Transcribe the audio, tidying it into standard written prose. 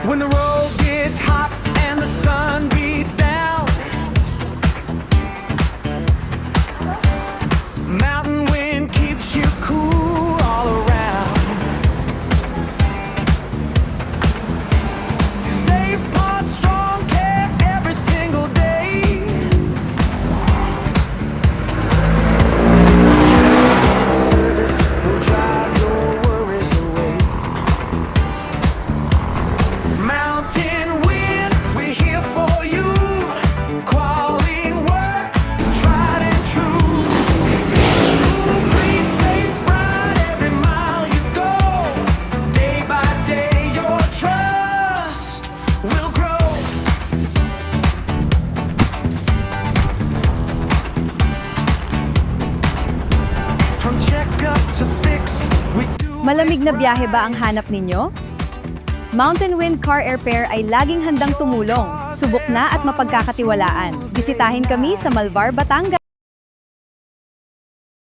When the road gets hot and the sun beats down, mountain wind keeps you cool all around. Safe but strong care every single day. Service will drive your worries away. Mountain wind, we're here for you. Quality work, tried and true. Cool breeze, safe ride every mile you go. Day by day, your trust will grow. From checkup to fix, we do. Malamig na biyahe ba ang hanap ninyo? Mountain Wind Car Air Pair ay laging handang tumulong, subok na at mapagkakatiwalaan. Bisitahin kami sa Malvar, Batangas.